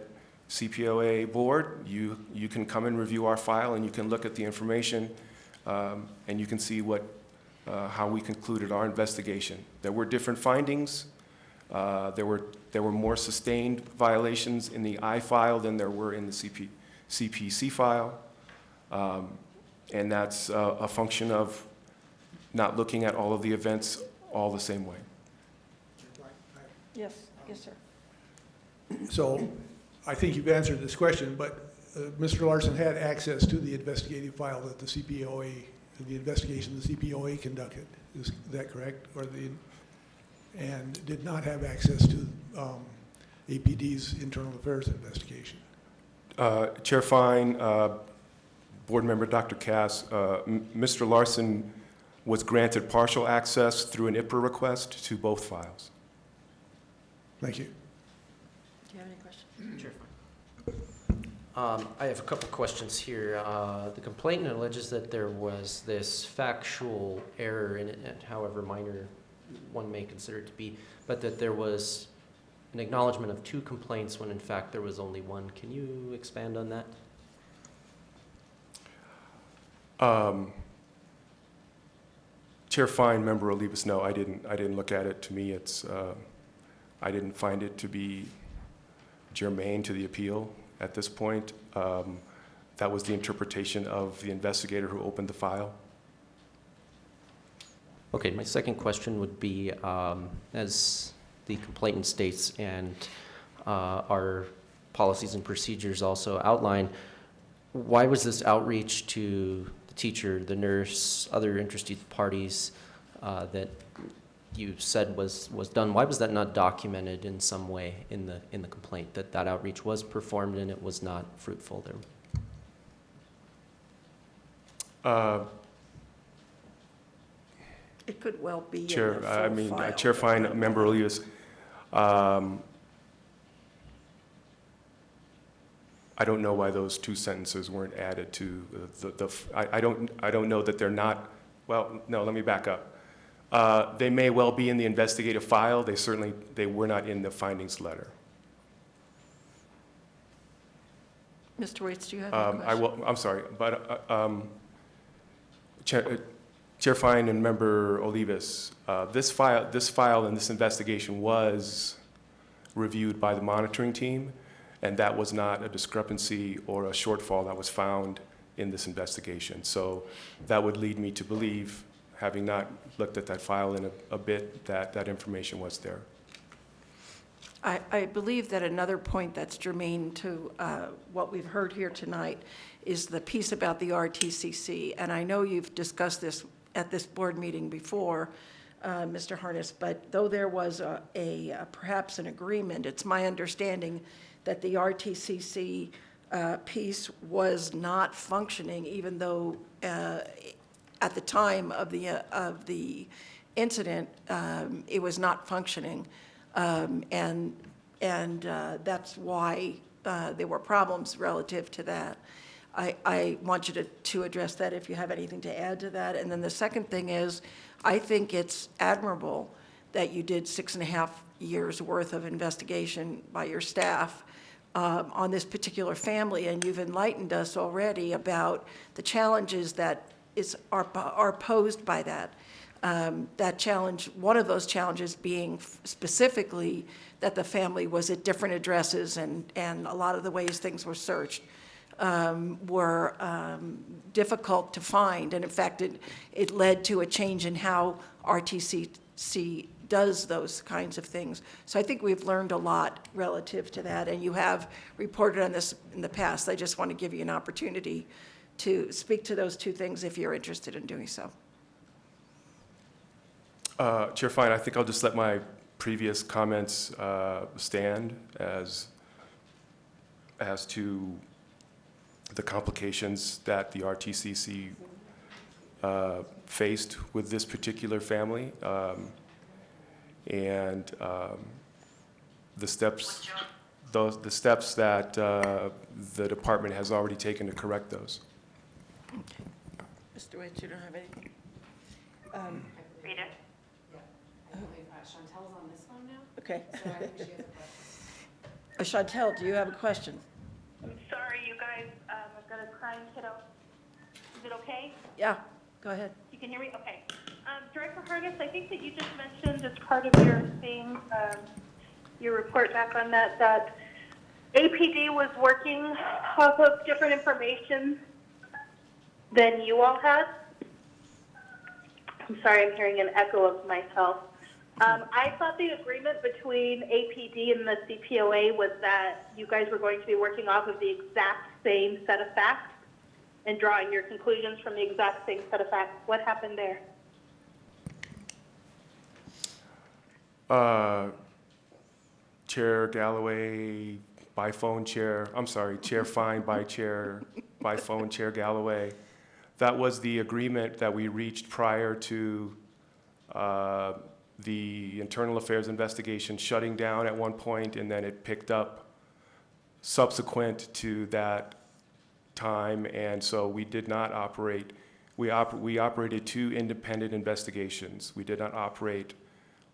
CPOA board, you can come and review our file and you can look at the information. and you can see how we concluded our investigation. There were different findings. There were more sustained violations in the I file than there were in the CPC file. And that's a function of not looking at all of the events all the same way. Yes, yes, sir. So I think you've answered this question, but Mr. Larson had access to the investigative file that the CPOA, the investigation the CPOA conducted. Is that correct? And did not have access to APD's internal affairs investigation? Chair Fine, Board Member Dr. Cass, Mr. Larson was granted partial access through an IPRA request to both files. Thank you. Do you have any questions? Sure. I have a couple questions here. The complainant alleges that there was this factual error in it, however minor one may consider it to be, but that there was an acknowledgement of 2 complaints when in fact there was only 1. Can you expand on that? Chair Fine, Member Olivas, no, I didn't look at it. To me, I didn't find it to be germane to the appeal at this point. That was the interpretation of the investigator who opened the file. Okay, my second question would be, as the complainant states and our policies and procedures also outline, why was this outreach to the teacher, the nurse, other interested parties that you said was done? Why was that not documented in some way in the complaint, that outreach was performed and it was not fruitful there? It could well be in the Chair, full file. Chair Fine, Member Olivas, I don't know why those 2 sentences weren't added to I don't know that they're not, well, no, let me back up. They may well be in the investigative file. They were not in the findings letter. Mr. Waits, do you have any question? I'm sorry, but Chair Fine and Member Olivas, this file and this investigation was reviewed by the monitoring team, and that was not a discrepancy or a shortfall that was found in this investigation. So that would lead me to believe, having not looked at that file in a bit, that information was there. I believe that another point that's germane to what we've heard here tonight is the piece about the RTCC. And I know you've discussed this at this board meeting before, Mr. Harness, but though there was perhaps an agreement, it's my understanding that the RTCC piece was not functioning, even though at the time of the incident, it was not functioning. And that's why there were problems relative to that. I want you to address that if you have anything to add to that. And then the second thing is, I think it's admirable that you did 6.5 years worth of investigation by your staff on this particular family, and you've enlightened us already about the challenges that are posed by that. That challenge, one of those challenges being specifically that the family was at different addresses, and a lot of the ways things were searched were difficult to find. And in fact, it led to a change in how RTCC does those kinds of things. So I think we've learned a lot relative to that, and you have reported on this in the past. I just want to give you an opportunity to speak to those 2 things if you're interested in doing so. Chair Fine, I think I'll just let my previous comments stand as to the complications that the RTCC faced with this particular family, and the steps that the department has already taken to correct those. Okay. Mr. Waits, you don't have anything? Rita? Chantel's on this phone now, Okay. so I think she has a question. Chantel, do you have a question? I'm sorry, you guys. I've got a crying kiddo. Is it okay? Yeah, Go ahead. You can hear me? Okay. Director Hargis, I think that you just mentioned as part of your thing, your report back on that, that APD was working off of different information than you all had. I'm sorry, I'm hearing an echo of myself. I thought the agreement between APD and the CPOA was that you guys were going to be working off of the exact same set of facts and drawing your conclusions from the exact same set of facts. What happened there? Chair Galloway, by phone, Chair Fine, by phone, Chair Galloway. That was the agreement that we reached prior to the internal affairs investigation shutting down at one point, and then it picked up subsequent to that time, and so we did not operate. We operated 2 independent investigations. We did not operate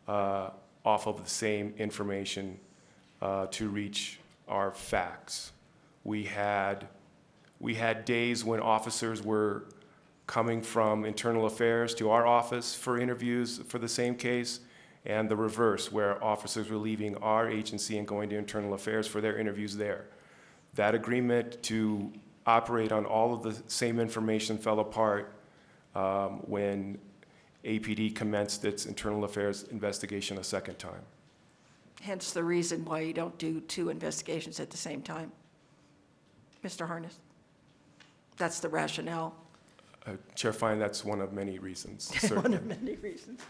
off of the same information to reach our facts. We had days when officers were coming from internal affairs to our office for interviews for the same case, and the reverse, where officers were leaving our agency and going to internal affairs for their interviews there. That agreement to operate on all of the same information fell apart when APD commenced its internal affairs investigation a second time. Hence the reason why you don't do 2 investigations at the same time. Mr. Harness? That's the rationale. Chair Fine, that's one of many reasons, One certainly. of many reasons.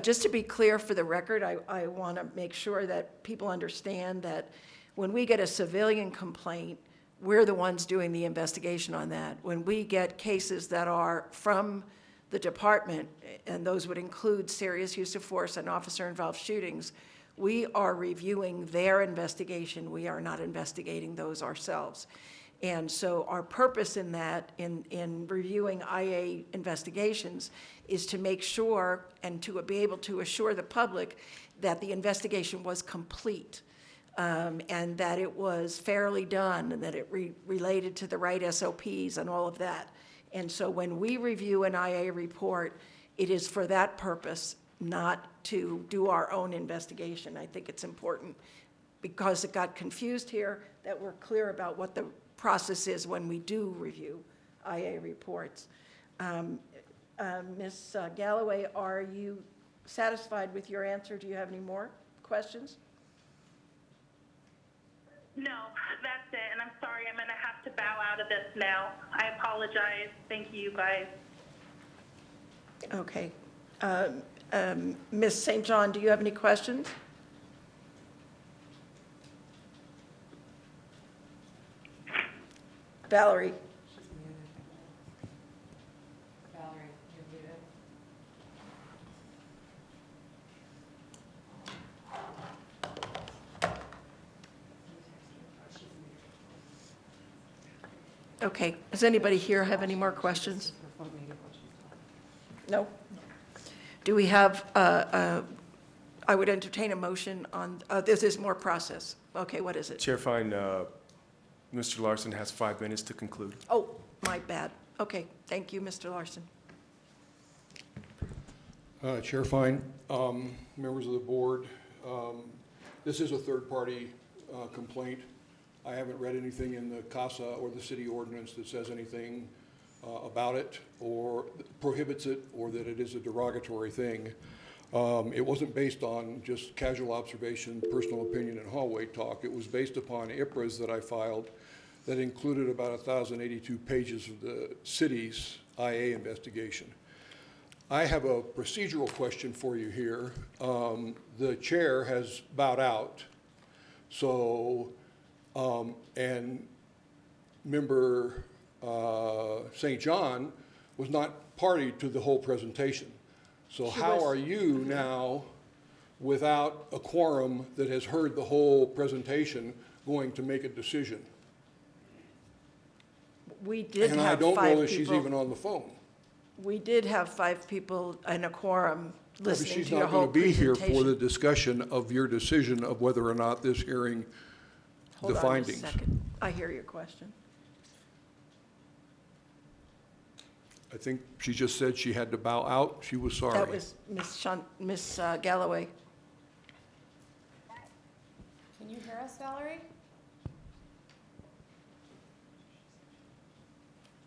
Just to be clear for the record, I want to make sure that people understand that when we get a civilian complaint, we're the ones doing the investigation on that. When we get cases that are from the department, and those would include serious use of force and officer-involved shootings, we are reviewing their investigation. We are not investigating those ourselves. And so our purpose in that, in reviewing IA investigations, is to make sure and to be able to assure the public that the investigation was complete, and that it was fairly done, and that it related to the right SOPs and all of that. And so when we review an IA report, it is for that purpose, not to do our own investigation. I think it's important, because it got confused here, that we're clear about what the process is when we do review IA reports. Ms. Galloway, are you satisfied with your answer? Do you have any more questions? No, that's it. And I'm sorry, I'm going to have to bow out of this now. I apologize. Thank you, guys. Okay. Ms. St. John, do you have any questions? Valerie? Okay, does anybody here have any more questions? No? Do we have, I would entertain a motion on, this is more process. Okay, what is it? Chair Fine, Mr. Larson has 5 minutes to conclude. Oh, my bad. Okay, thank you, Mr. Larson. Chair Fine, members of the board, this is a third-party complaint. I haven't read anything in the CASA or the city ordinance that says anything about it or prohibits it or that it is a derogatory thing. It wasn't based on just casual observation, personal opinion, and hallway talk. It was based upon IPRAs that I filed that included about 1,082 pages of the city's IA investigation. I have a procedural question for you here. The chair has bowed out, so, and member St. John was not party to the whole presentation. So how are you now, without a quorum that has heard the whole presentation, going to make a decision? We did And I have don't know 5 that she's even people. on the phone. We did have 5 people and a quorum But listening she's to your not whole going to be here for the presentation. discussion of your decision of whether or not this hearing, the Hold on a findings. second. I hear your question. I think she just said she had to bow out. She was sorry. That was Ms. Galloway. Can you hear us, Valerie?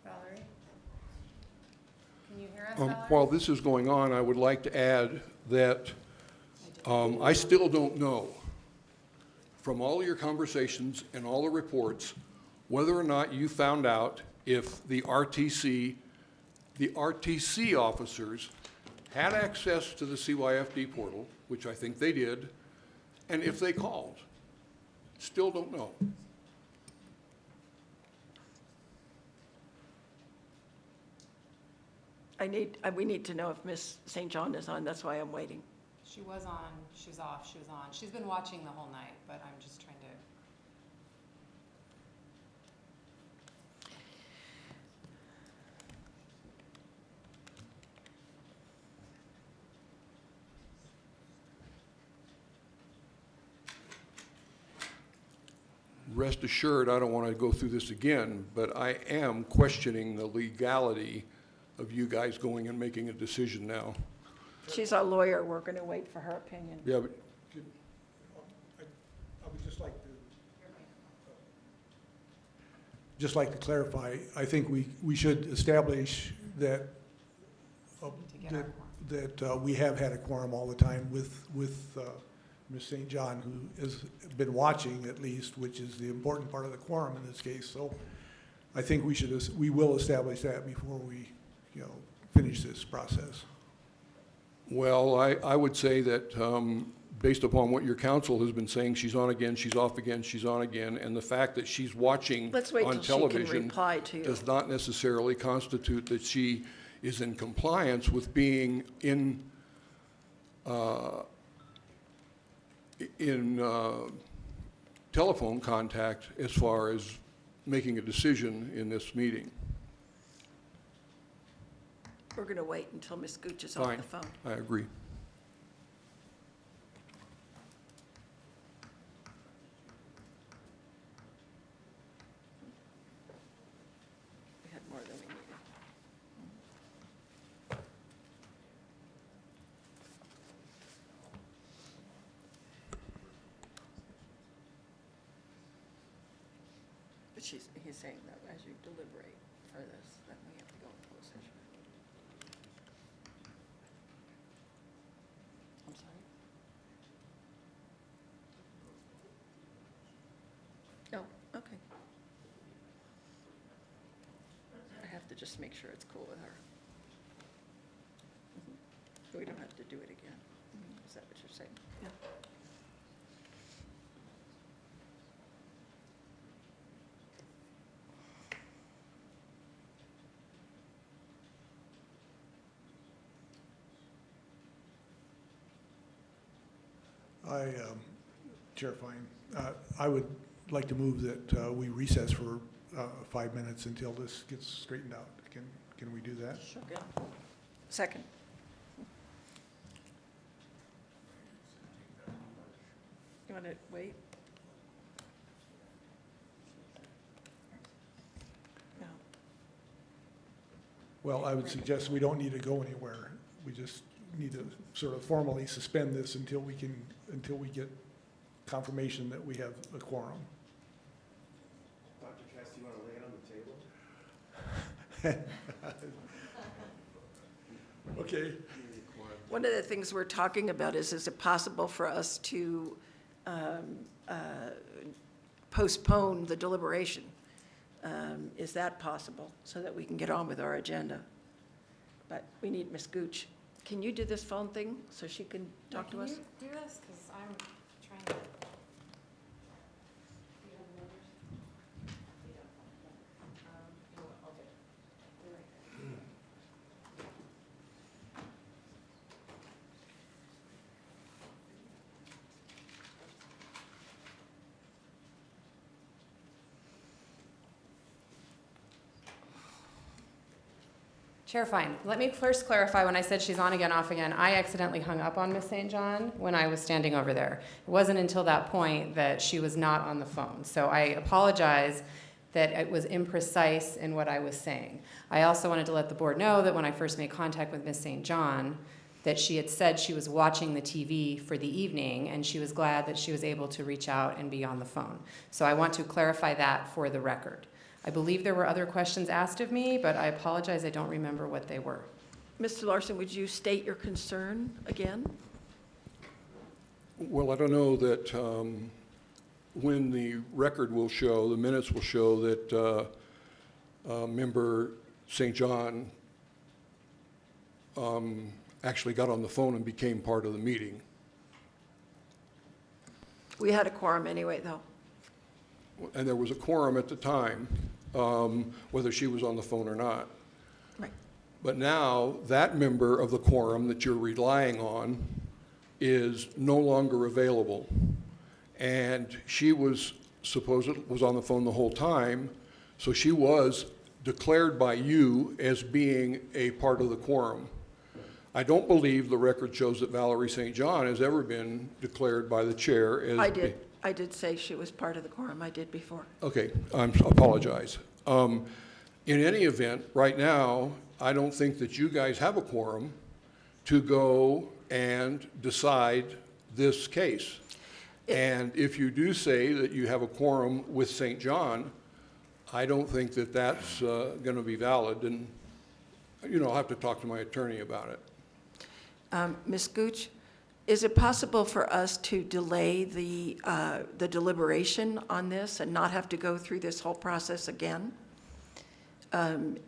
Valerie? Can you hear us, Valerie? While this is going on, I would like to add that I still don't know, from all your conversations and all the reports, whether or not you found out if the RTC officers had access to the CYFD portal, which I think they did, and if they called. Still don't know. We need to know if Ms. St. John is on, that's why I'm waiting. She was on, she's off, she was on. She's been watching the whole night, but I'm just trying to. Rest assured, I don't want to go through this again, but I am questioning the legality of you guys going and making a decision now. She's our lawyer, we're going to wait for her opinion. Yeah, but I would just like to clarify, I think we should establish that, we have had a quorum all the time with Ms. St. John, who has been watching at least, which is the important part of the quorum in this case. So I think we will establish that before we, finish this process. well, I would say that based upon what your counsel has been saying, she's on again, she's off again, she's on again, and the fact that she's watching Let's wait on till she can television reply to you. does not necessarily constitute that she is in compliance with being in telephone contact as far as making a decision in this meeting. We're going to wait until Ms. Gooch is off Fine, the phone. I agree. We had more than we needed. But he's saying that as you deliberate for this, then we have to go into closed session. I'm sorry? Oh, okay. I have to just make sure it's cool with her. Mhm. We don't have to do it again. Is that what you're saying? Yeah. Chair Fine, I would like to move that we recess for 5 minutes until this gets straightened out. Can we do that? Sure. Yeah. Second. You want to wait? No. Well, I would suggest we don't need to go anywhere. We just need to sort of formally suspend this until we get confirmation that we have a quorum. Dr. Cass, do you want to lay it on the table? Okay. One of the things we're talking about is it possible for us to postpone the deliberation? Is that possible, so that we can get on with our agenda? But we need Ms. Gooch. Can you do this phone thing so she can talk to us? Can you do this? Because I'm trying to. Chair Fine, let me first clarify, when I said she's on again, off again, I accidentally hung up on Miss St. John when I was standing over there. It wasn't until that point that she was not on the phone. So I apologize that it was imprecise in what I was saying. I also wanted to let the board know that when I first made contact with Ms. St. John, that she had said she was watching the TV for the evening, and she was glad that she was able to reach out and be on the phone. So I want to clarify that for the record. I believe there were other questions asked of me, but I apologize, I don't remember what they were. Mr. Larson, would you state your concern again? Well, I don't know that when the record will show, the minutes will show that Member St. John actually got on the phone and became part of the meeting. We had a quorum anyway, though. And there was a quorum at the time, whether she was on the phone or not. Right. But now, that member of the quorum that you're relying on is no longer available. And she was was on the phone the whole time, so she was declared by you as being a part of the quorum. I don't believe the record shows that Valerie St. John has ever been declared by the chair as... I did say she was part of the quorum. I did before. Okay, I apologize. In any event, right now, I don't think that you guys have a quorum to go and decide this case. And if you do say that you have a quorum with St. John, I don't think that that's going to be valid, and, you know, I'll have to talk to my attorney about it. Ms. Gooch, is it possible for us to delay the deliberation on this and not have to go through this whole process again?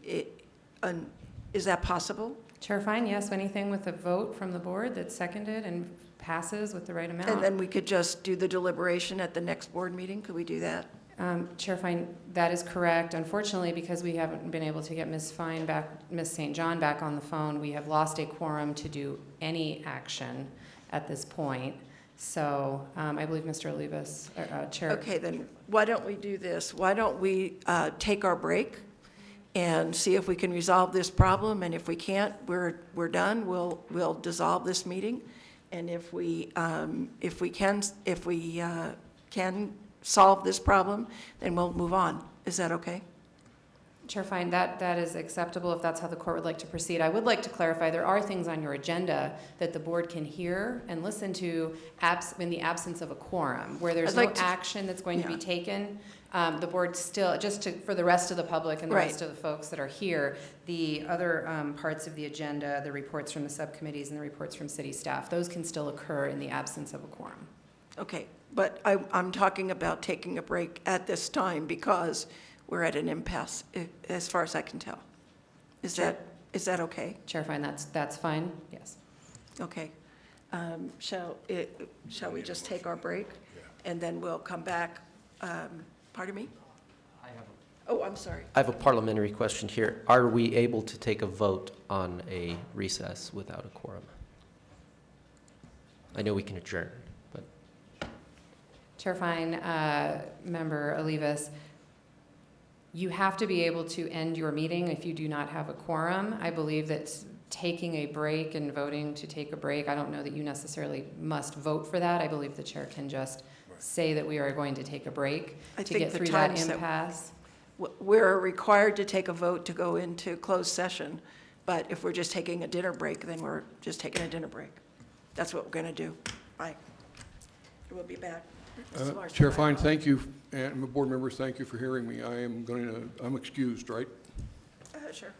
Is that possible? Chair Fine, yes, anything with a vote from the board that's seconded and passes with the right amount. And then we could just do the deliberation at the next board meeting? Could we do that? Chair Fine, that is correct. Unfortunately, because we haven't been able to get Ms. Fine back, Ms. St. John back on the phone, we have lost a quorum to do any action at this point. So I believe Mr. Olivas, Chair. Okay, then why don't we do this? Why don't we take our break and see if we can resolve this problem? And if we can't, we're done. We'll dissolve this meeting. And if we can solve this problem, then we'll move on. Is that okay? Chair Fine, that is acceptable if that's how the court would like to proceed. I would like to clarify, there are things on your agenda that the board can hear and listen to in the absence of a quorum, where there's no action that's going to be taken. The board still, for the rest of the public and the rest of the folks that are here, the other parts of the agenda, the reports from the subcommittees and the reports from city staff, those can still occur in the absence of a quorum. Okay, but I'm talking about taking a break at this time because we're at an impasse, as far as I can tell. Is that okay? Chair Fine, that's fine, yes. Okay. Shall we just take our break? And then we'll come back. Pardon me? Oh, I'm sorry. I have a parliamentary question here. Are we able to take a vote on a recess without a quorum? I know we can adjourn, but... Chair Fine, Member Olivas, you have to be able to end your meeting if you do not have a quorum. I believe that taking a break and voting to take a break, I don't know that you necessarily must vote for that. I believe the chair can just say that we are going to take a break to get through that impasse. We're required to take a vote to go into closed session, but if we're just taking a dinner break, then we're just taking a dinner break. That's what we're going to do. Bye. We'll be back. Chair Fine, thank you, and board members, thank you for hearing me. I'm excused, right? Sure.